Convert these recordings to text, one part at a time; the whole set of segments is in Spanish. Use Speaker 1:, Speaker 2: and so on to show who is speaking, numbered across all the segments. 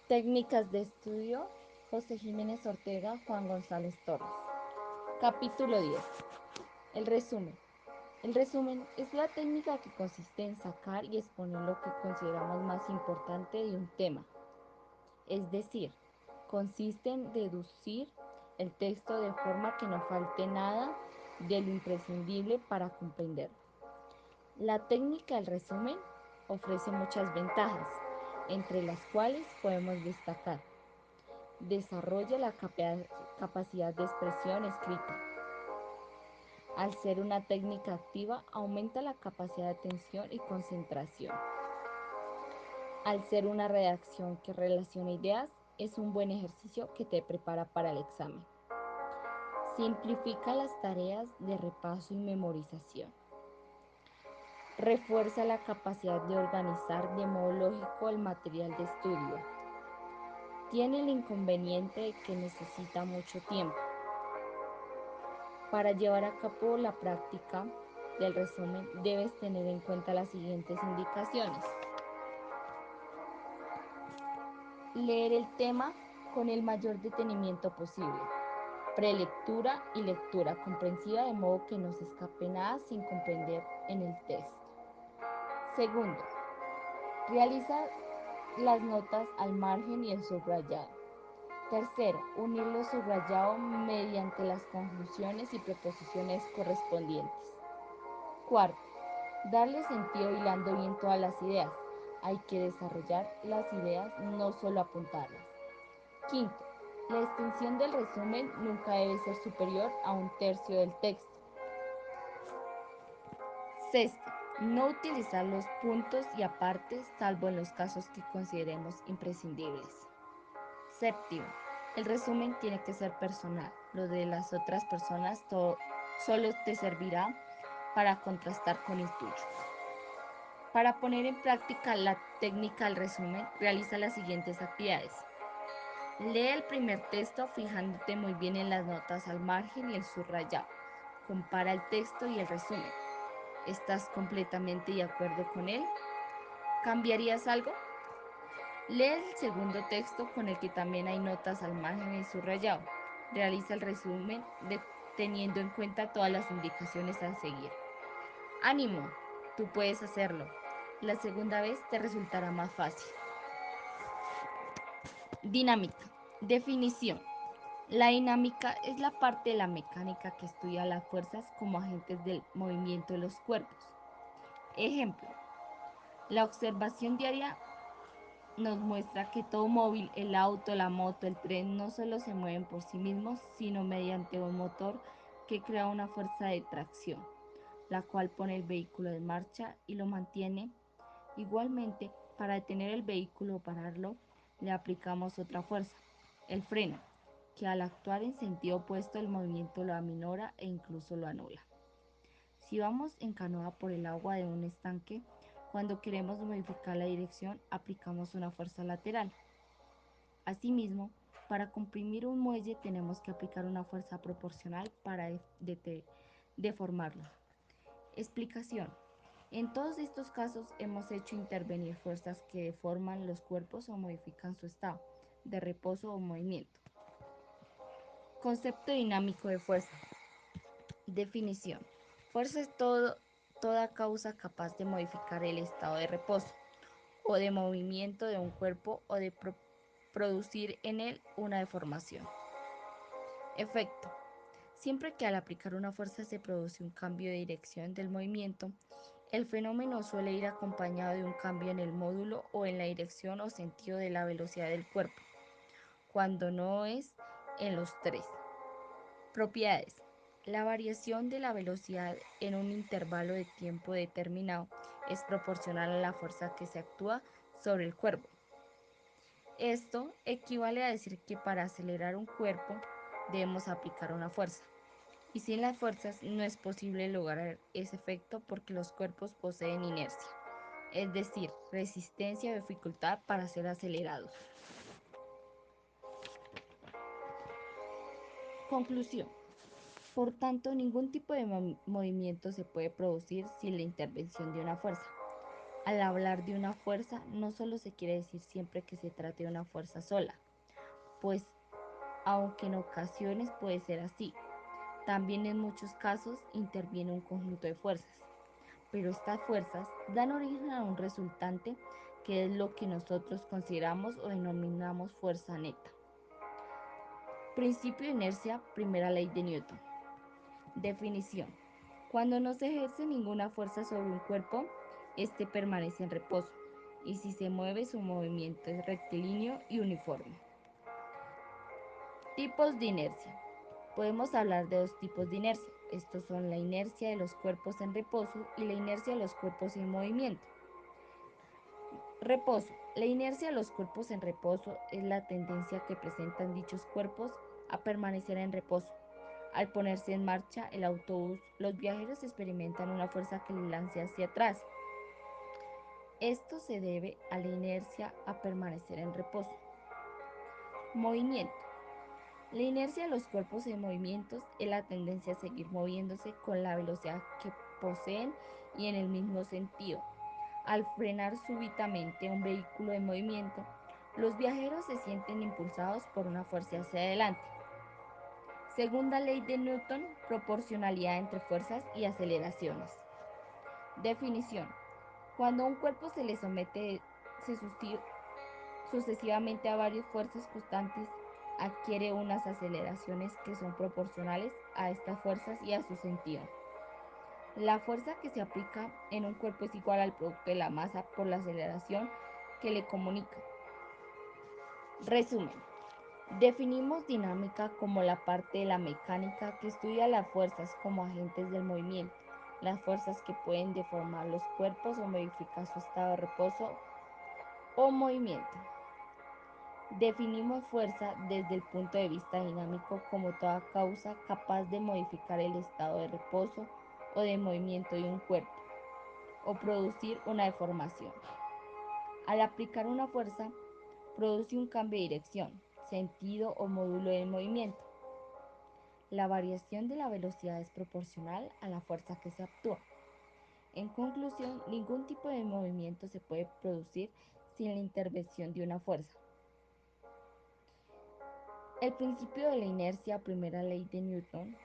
Speaker 1: Técnicas de estudio, José Jiménez Ortega, Juan González Torres. Capítulo 10. El resumen. El resumen es la técnica que consiste en sacar y exponer lo que consideramos más importante de un tema. Es decir, consiste en deducir el texto de forma que no falte nada de lo imprescindible para comprenderlo. La técnica del resumen ofrece muchas ventajas, entre las cuales podemos destacar: desarrolla la capacidad de expresión escrita. Al ser una técnica activa, aumenta la capacidad de atención y concentración. Al ser una redacción que relaciona ideas, es un buen ejercicio que te prepara para el examen. Simplifica las tareas de repaso y memorización. Refuerza la capacidad de organizar de modo lógico el material de estudio. Tiene el inconveniente de que necesita mucho tiempo. Para llevar a cabo la práctica del resumen, debes tener en cuenta las siguientes indicaciones. Leer el tema con el mayor detenimiento posible. Prelectura y lectura comprensiva de modo que no se escape nada sin comprender en el texto. Segundo, realiza las notas al margen y el subrayado. Tercero, unir lo subrayado mediante las conclusiones y preposiciones correspondientes. Cuarto, darle sentido hilando bien todas las ideas. Hay que desarrollar las ideas, no solo apuntarlas. Quinto, la extensión del resumen nunca debe ser superior a 1/3 del texto. Sexto, no utilizar los puntos y apartes salvo en los casos que consideremos imprescindibles. Séptimo, el resumen tiene que ser personal. Lo de las otras personas solo te servirá para contrastar con el tuyo. Para poner en práctica la técnica del resumen, realiza las siguientes actividades. Lee el primer texto fijándote muy bien en las notas al margen y el subrayado. Compara el texto y el resumen. ¿Estás completamente de acuerdo con él? ¿Cambiarías algo? Lee el segundo texto con el que también hay notas al margen y subrayado. Realiza el resumen teniendo en cuenta todas las indicaciones a seguir. ¡Ánimo! Tú puedes hacerlo. La segunda vez te resultará más fácil. Dinámica. Definición. La dinámica es la parte de la mecánica que estudia las fuerzas como agentes del movimiento de los cuerpos. Ejemplo. La observación diaria nos muestra que todo móvil, el auto, la moto, el tren, no solo se mueven por sí mismos, sino mediante un motor que crea una fuerza de tracción, la cual pone el vehículo en marcha y lo mantiene. Igualmente, para detener el vehículo o pararlo, le aplicamos otra fuerza, el freno, que al actuar en sentido opuesto el movimiento lo aminora e incluso lo anula. Si vamos en canoa por el agua de un estanque, cuando queremos modificar la dirección, aplicamos una fuerza lateral. Asimismo, para comprimir un muelle tenemos que aplicar una fuerza proporcional para deformarlo. Explicación. En todos estos casos hemos hecho intervenir fuerzas que deforman los cuerpos o modifican su estado de reposo o movimiento. Concepto dinámico de fuerza. Definición. Fuerza es toda causa capaz de modificar el estado de reposo o de movimiento de un cuerpo o de producir en él una deformación. Efecto. Siempre que al aplicar una fuerza se produce un cambio de dirección del movimiento, el fenómeno suele ir acompañado de un cambio en el módulo o en la dirección o sentido de la velocidad del cuerpo, cuando no es en los tres. Propiedades. La variación de la velocidad en un intervalo de tiempo determinado es proporcional a la fuerza que se actúa sobre el cuerpo. Esto equivale a decir que para acelerar un cuerpo debemos aplicar una fuerza. Y sin las fuerzas no es posible lograr ese efecto porque los cuerpos poseen inercia, es decir, resistencia o dificultad para ser acelerados. Conclusión. Por tanto, ningún tipo de movimiento se puede producir sin la intervención de una fuerza. Al hablar de una fuerza, no solo se quiere decir siempre que se trate de una fuerza sola, pues aunque en ocasiones puede ser así, también en muchos casos interviene un conjunto de fuerzas. Pero estas fuerzas dan origen a un resultante que es lo que nosotros consideramos o denominamos fuerza neta. Principio de inercia, primera ley de Newton. Definición. Cuando no se ejerce ninguna fuerza sobre un cuerpo, este permanece en reposo, y si se mueve su movimiento es rectilíneo y uniforme. Tipos de inercia. Podemos hablar de dos tipos de inercia. Estos son la inercia de los cuerpos en reposo y la inercia de los cuerpos en movimiento. Reposo. La inercia de los cuerpos en reposo es la tendencia que presentan dichos cuerpos a permanecer en reposo. Al ponerse en marcha el autobús, los viajeros experimentan una fuerza que les lanza hacia atrás. Esto se debe a la inercia a permanecer en reposo. Movimiento. La inercia de los cuerpos en movimientos es la tendencia a seguir moviéndose con la velocidad que poseen y en el mismo sentido. Al frenar súbitamente un vehículo en movimiento, los viajeros se sienten impulsados por una fuerza hacia adelante. Segunda ley de Newton, proporcionalidad entre fuerzas y aceleraciones. Definición. Cuando un cuerpo se le somete sucesivamente a varias fuerzas constantes, adquiere unas aceleraciones que son proporcionales a estas fuerzas y a su sentido. La fuerza que se aplica en un cuerpo es igual al producto de la masa por la aceleración que le comunica. Resumen. Definimos dinámica como la parte de la mecánica que estudia las fuerzas como agentes del movimiento, las fuerzas que pueden deformar los cuerpos o modificar su estado de reposo o movimiento. Definimos fuerza desde el punto de vista dinámico como toda causa capaz de modificar el estado de reposo o de movimiento de un cuerpo o producir una deformación. Al aplicar una fuerza, produce un cambio de dirección, sentido o módulo del movimiento. La variación de la velocidad es proporcional a la fuerza que se actúa. En conclusión, ningún tipo de movimiento se puede producir sin la intervención de una fuerza. El principio de la inercia, primera ley de Newton,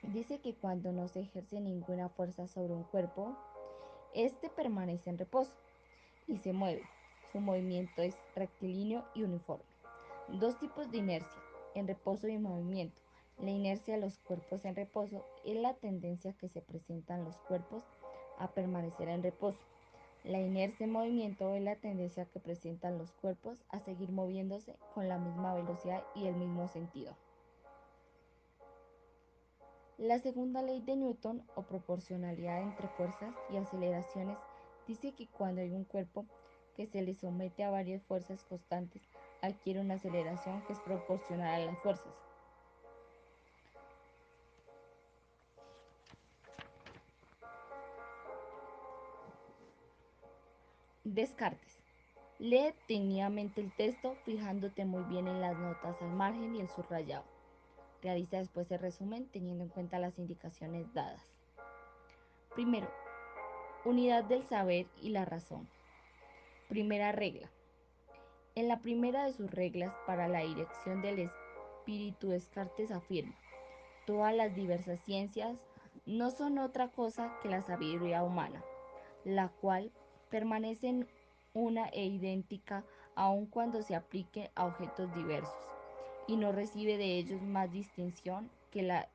Speaker 1: dice que cuando no se ejerce ninguna fuerza sobre un cuerpo, este permanece en reposo y se mueve. Su movimiento es rectilíneo y uniforme. Dos tipos de inercia, en reposo y en movimiento. La inercia de los cuerpos en reposo es la tendencia que se presentan los cuerpos a permanecer en reposo. La inercia en movimiento es la tendencia que presentan los cuerpos a seguir moviéndose con la misma velocidad y el mismo sentido. La segunda ley de Newton, o proporcionalidad entre fuerzas y aceleraciones, dice que cuando hay un cuerpo que se le somete a varias fuerzas constantes, adquiere una aceleración que es proporcional a las fuerzas. Descartes. Lee detenidamente el texto, fijándote muy bien en las notas al margen y el subrayado. Realiza después el resumen teniendo en cuenta las indicaciones dadas. Primero, unidad del saber y la razón. Primera regla. En la primera de sus reglas para la dirección del espíritu, Descartes afirma: todas las diversas ciencias no son otra cosa que la sabiduría humana, la cual permanece una e idéntica aun cuando se aplique a objetos diversos, y no recibe de ellos más distinción que la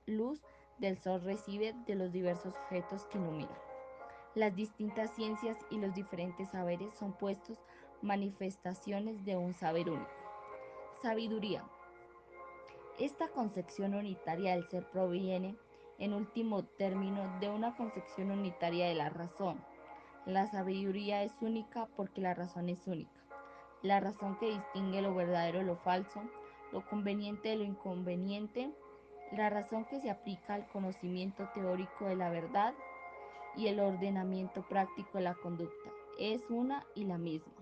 Speaker 1: luz del sol recibe de los diversos objetos que ilumina. Las distintas ciencias y los diferentes saberes son puestos manifestaciones de un saber único. Sabiduría. Esta concepción unitaria del ser proviene, en último término, de una concepción unitaria de la razón. La sabiduría es única porque la razón es única. La razón que distingue lo verdadero de lo falso, lo conveniente de lo inconveniente, la razón que se aplica al conocimiento teórico de la verdad y el ordenamiento práctico de la conducta, es una y la misma.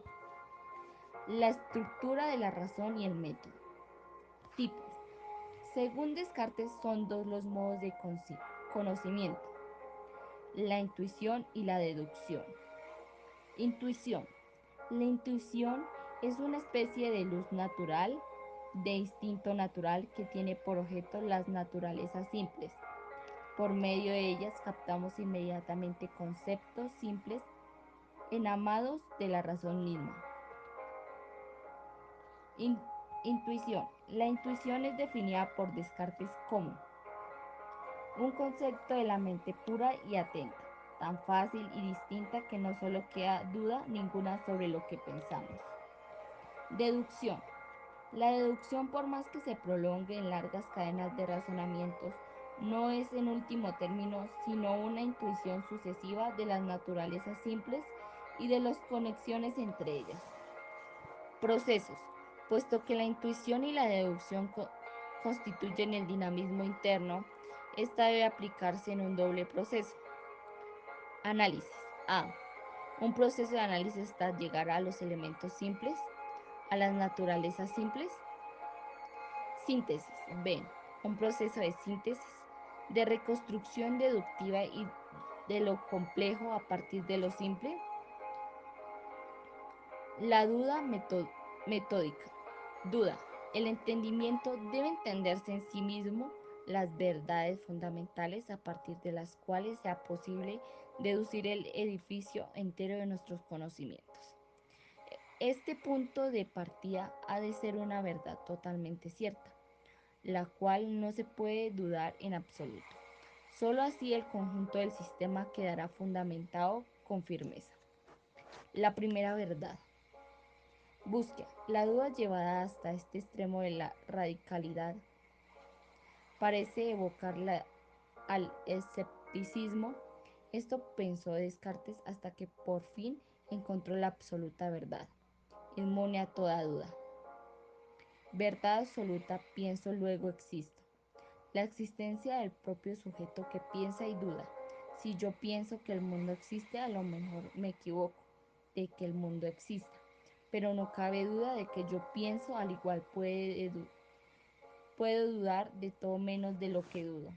Speaker 1: La estructura de la razón y el método. Tipos. Según Descartes, son dos los modos de conocimiento: la intuición y la deducción. Intuición. La intuición es una especie de luz natural, de instinto natural que tiene por objeto las naturalezas simples. Por medio de ellas captamos inmediatamente conceptos simples enamados de la razón misma. In- intuición. La intuición es definida por Descartes como un concepto de la mente pura y atenta, tan fácil y distinta que no solo queda duda ninguna sobre lo que pensamos. Deducción. La deducción, por más que se prolongue en largas cadenas de razonamientos, no es en último término sino una intuición sucesiva de las naturalezas simples y de las conexiones entre ellas. Procesos. Puesto que la intuición y la deducción constituyen el dinamismo interno, esta debe aplicarse en un doble proceso. Análisis. A. Un proceso de análisis hasta llegar a los elementos simples, a las naturalezas simples. Síntesis. B. Un proceso de síntesis, de reconstrucción deductiva y de lo complejo a partir de lo simple. La duda metódica. Duda. El entendimiento debe entenderse en sí mismo las verdades fundamentales a partir de las cuales sea posible deducir el edificio entero de nuestros conocimientos. Este punto de partida ha de ser una verdad totalmente cierta, la cual no se puede dudar en absoluto. Solo así el conjunto del sistema quedará fundamentado con firmeza. La primera verdad. Búsqueda. La duda llevada hasta este extremo de la radicalidad parece evocar al escepticismo. Esto pensó Descartes hasta que por fin encontró la absoluta verdad, inmune a toda duda. Verdad absoluta, pienso, luego existo. La existencia del propio sujeto que piensa y duda. Si yo pienso que el mundo existe, a lo mejor me equivoco de que el mundo exista, pero no cabe duda de que yo pienso, al igual puedo dudar de todo menos de lo que dudo.